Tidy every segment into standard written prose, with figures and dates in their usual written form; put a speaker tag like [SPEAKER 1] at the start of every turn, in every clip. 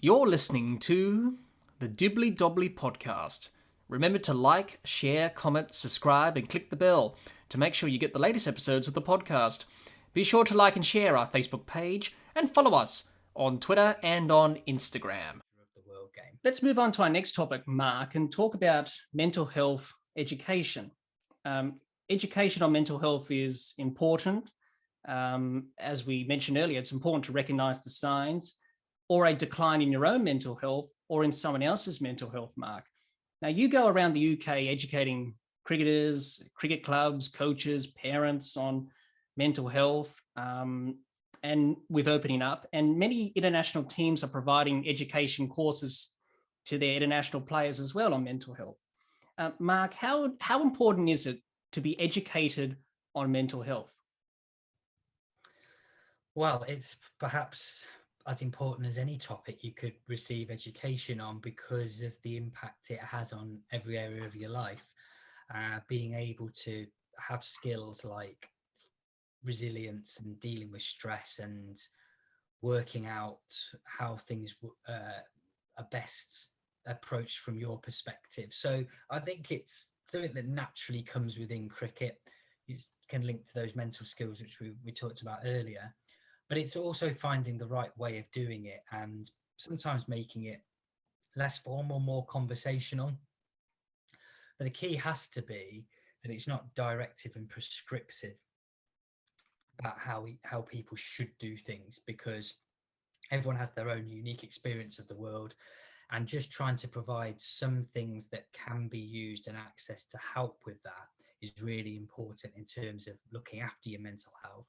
[SPEAKER 1] You're listening to the Dibbly-Dobbly podcast. Remember to like, share, comment, subscribe, and click the bell to make sure you get the latest episodes of the podcast. Be sure to like and share our Facebook page and follow us on Twitter and on Instagram.
[SPEAKER 2] Of the world game.
[SPEAKER 1] Let's move on to our next topic, Mark, and talk about mental health education. Education on mental health is important. As we mentioned earlier, it's important to recognize the signs or a decline in your own mental health or in someone else's mental health, Mark. Now, you go around the UK educating cricketers, cricket clubs, coaches, parents on mental health, and with opening up. And many international teams are providing education courses to their international players as well on mental health. Mark, how important is it to be educated on mental health?
[SPEAKER 2] Well, it's perhaps as important as any topic you could receive education on because of the impact it has on every area of your life. Being able to have skills like resilience and dealing with stress and working out how things are best approached from your perspective. So I think it's something that naturally comes within cricket. You can link to those mental skills which we talked about earlier, but it's also finding the right way of doing it and sometimes making it less formal, more conversational. But the key has to be that it's not directive and prescriptive about how people should do things, because everyone has their own unique experience of the world, and just trying to provide some things that can be used and access to help with that is really important in terms of looking after your mental health,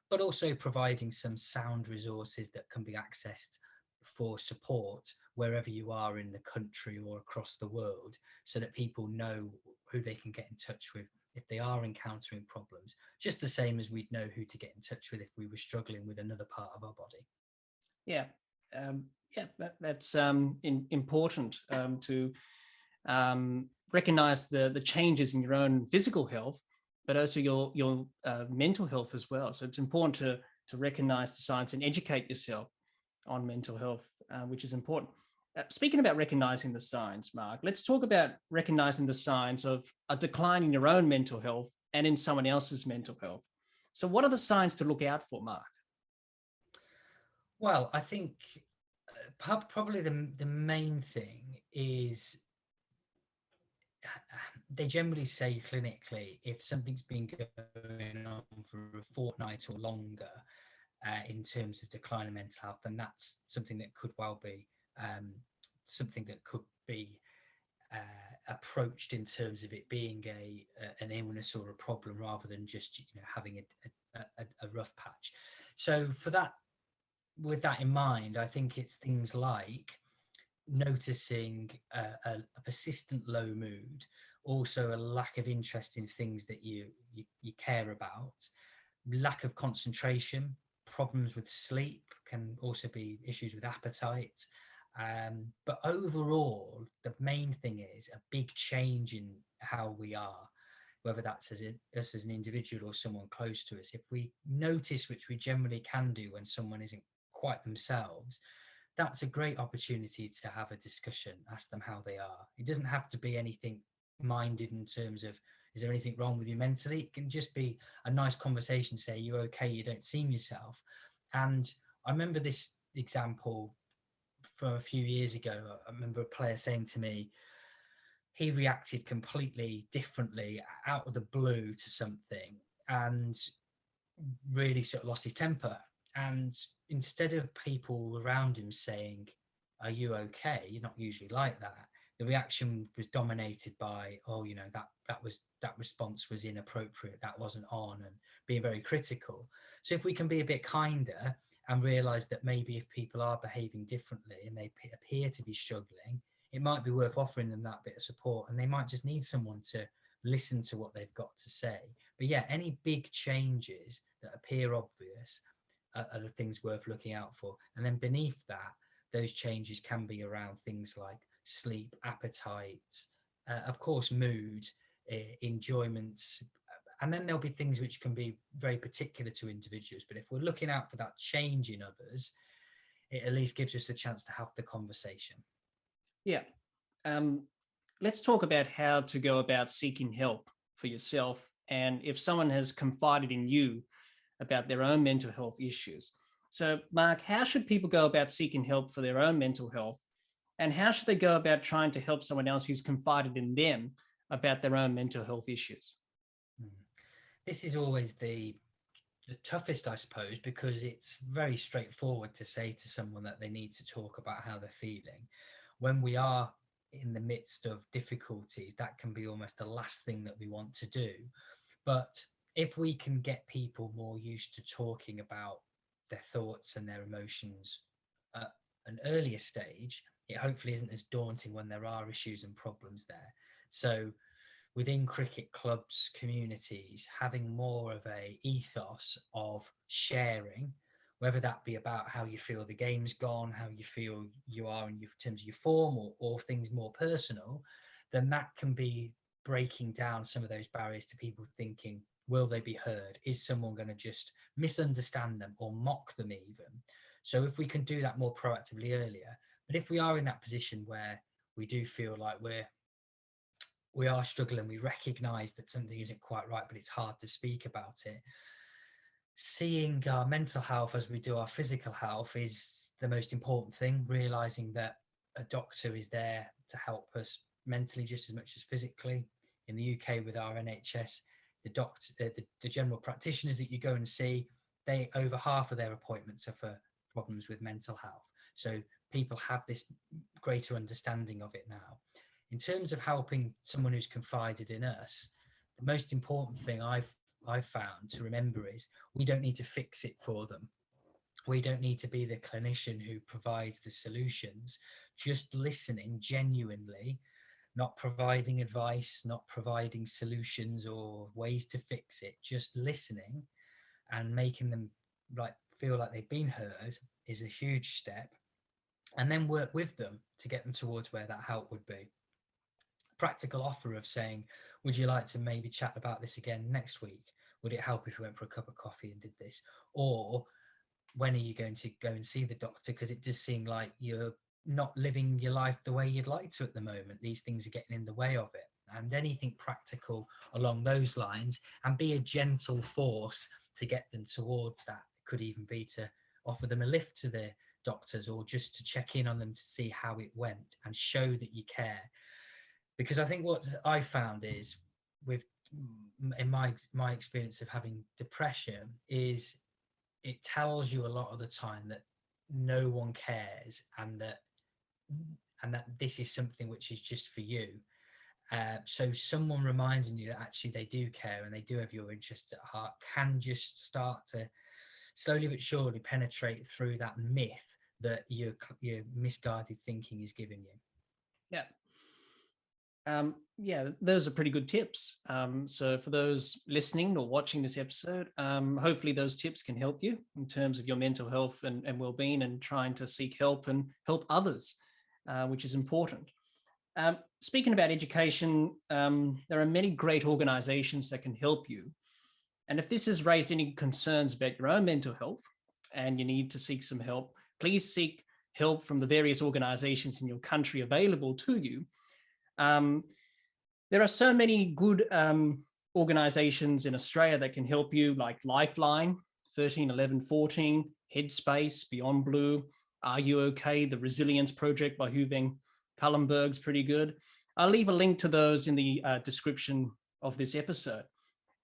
[SPEAKER 2] but also providing some sound resources that can be accessed for support wherever you are in the country or across the world, so that people know who they can get in touch with if they are encountering problems, just the same as we'd know who to get in touch with if we were struggling with another part of our body.
[SPEAKER 1] Yeah, that's important to recognize the changes in your own physical health, but also your mental health as well. So it's important to recognize the signs and educate yourself on mental health, which is important. Speaking about recognizing the signs, Mark, let's talk about recognizing the signs of a decline in your own mental health and in someone else's mental health. So what are the signs to look out for, Mark?
[SPEAKER 2] Well, I think probably the main thing is they generally say clinically, if something's been going on for a fortnight or longer in terms of decline of mental health, then that's something that could well be something that could be approached in terms of it being an illness or a problem, rather than just having a rough patch. So for that, with that in mind, I think it's things like noticing a persistent low mood, also a lack of interest in things that you care about, lack of concentration, problems with sleep, can also be issues with appetite. But overall, the main thing is a big change in how we are, whether that's us as an individual or someone close to us. If we notice, which we generally can do when someone isn't quite themselves, that's a great opportunity to have a discussion, ask them how they are. It doesn't have to be anything minded in terms of, is there anything wrong with you mentally? It can just be a nice conversation, say, you're okay, you don't seem yourself. And I remember this example from a few years ago. I remember a player saying to me, he reacted completely differently out of the blue to something and really sort of lost his temper. And instead of people around him saying, are you okay? You're not usually like that. The reaction was dominated by, oh, that response was inappropriate, that wasn't on, and being very critical. So if we can be a bit kinder and realize that maybe if people are behaving differently and they appear to be struggling, it might be worth offering them that bit of support, and they might just need someone to listen to what they've got to say. But yeah, any big changes that appear obvious are the things worth looking out for. And then beneath that, those changes can be around things like sleep, appetite, of course, mood, enjoyment. And then there'll be things which can be very particular to individuals. But if we're looking out for that change in others, it at least gives us the chance to have the conversation.
[SPEAKER 1] Yeah. Let's talk about how to go about seeking help for yourself, and if someone has confided in you about their own mental health issues. So, Mark, how should people go about seeking help for their own mental health? And how should they go about trying to help someone else who's confided in them about their own mental health issues?
[SPEAKER 2] This is always the toughest, I suppose, because it's very straightforward to say to someone that they need to talk about how they're feeling. When we are in the midst of difficulties, that can be almost the last thing that we want to do. But if we can get people more used to talking about their thoughts and their emotions at an earlier stage, it hopefully isn't as daunting when there are issues and problems there. So within cricket clubs, communities, having more of a ethos of sharing, whether that be about how you feel the game's gone, how you feel you are in terms of your form, or things more personal, then that can be breaking down some of those barriers to people thinking, will they be heard? Is someone going to just misunderstand them or mock them even? So if we can do that more proactively earlier, but if we are in that position where we do feel like we are struggling, we recognize that something isn't quite right, but it's hard to speak about it. Seeing our mental health as we do our physical health is the most important thing, realizing that a doctor is there to help us mentally just as much as physically. In the UK with our NHS, the general practitioners that you go and see, they over half of their appointments are for problems with mental health. So people have this greater understanding of it now. In terms of helping someone who's confided in us, the most important thing I've found to remember is we don't need to fix it for them. We don't need to be the clinician who provides the solutions. Just listening genuinely, not providing advice, not providing solutions or ways to fix it, just listening and making them feel like they've been heard is a huge step. And then work with them to get them towards where that help would be. Practical offer of saying, would you like to maybe chat about this again next week? Would it help if we went for a cup of coffee and did this? Or when are you going to go and see the doctor? Because it does seem like you're not living your life the way you'd like to at the moment. These things are getting in the way of it. And anything practical along those lines, and be a gentle force to get them towards that. It could even be to offer them a lift to their doctors, or just to check in on them to see how it went and show that you care. Because I think what I found is, in my experience of having depression, is it tells you a lot of the time that no one cares, and that this is something which is just for you. So someone reminding you that actually they do care and they do have your interests at heart can just start to slowly but surely penetrate through that myth that your misguided thinking is giving you.
[SPEAKER 1] Yeah. Yeah, those are pretty good tips. So for those listening or watching this episode, hopefully those tips can help you in terms of your mental health and well-being, and trying to seek help and help others, which is important. Speaking about education, there are many great organizations that can help you. And if this has raised any concerns about your own mental health and you need to seek some help, please seek help from the various organizations in your country available to you. There are so many good organizations in Australia that can help you, like Lifeline, 13 11 14, Headspace, Beyond Blue, Are You OK? The Resilience Project by Huving Cullenberg's pretty good. I'll leave a link to those in the description of this episode.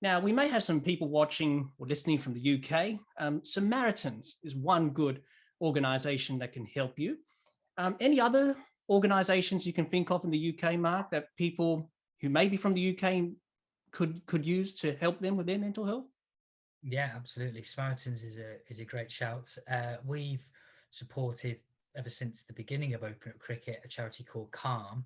[SPEAKER 1] Now, we may have some people watching or listening from the UK. Samaritans is one good organization that can help you. Any other organizations you can think of in the UK, Mark, that people who may be from the UK could use to help them with their mental health?
[SPEAKER 2] Yeah, absolutely. Samaritans is a great shout. We've supported, ever since the beginning of Open Up Cricket, a charity called Calm.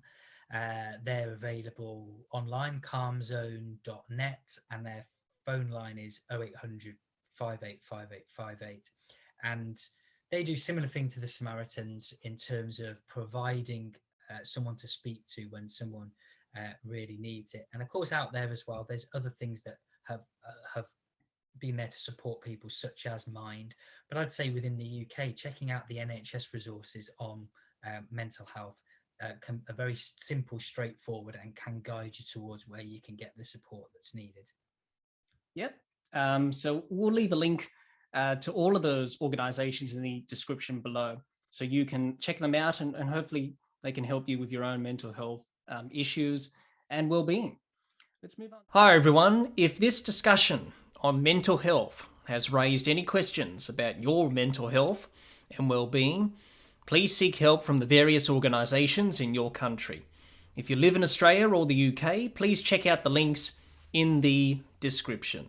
[SPEAKER 2] They're available online, calmzone.net, and their phone line is 0800 585858. And they do similar thing to the Samaritans in terms of providing someone to speak to when someone really needs it. And of course, out there as well, there's other things that have being there to support people such as Mind. But I'd say within the UK, checking out the NHS resources on mental health are very simple, straightforward, and can guide you towards where you can get the support that's needed.
[SPEAKER 1] Yep. So we'll leave a link to all of those organizations in the description below, so you can check them out, and hopefully they can help you with your own mental health issues and well-being. Let's move on. Hi, everyone. If this discussion on mental health has raised any questions about your mental health and well-being, please seek help from the various organisations in your country. If you live in Australia or the UK, please check out the links in the description.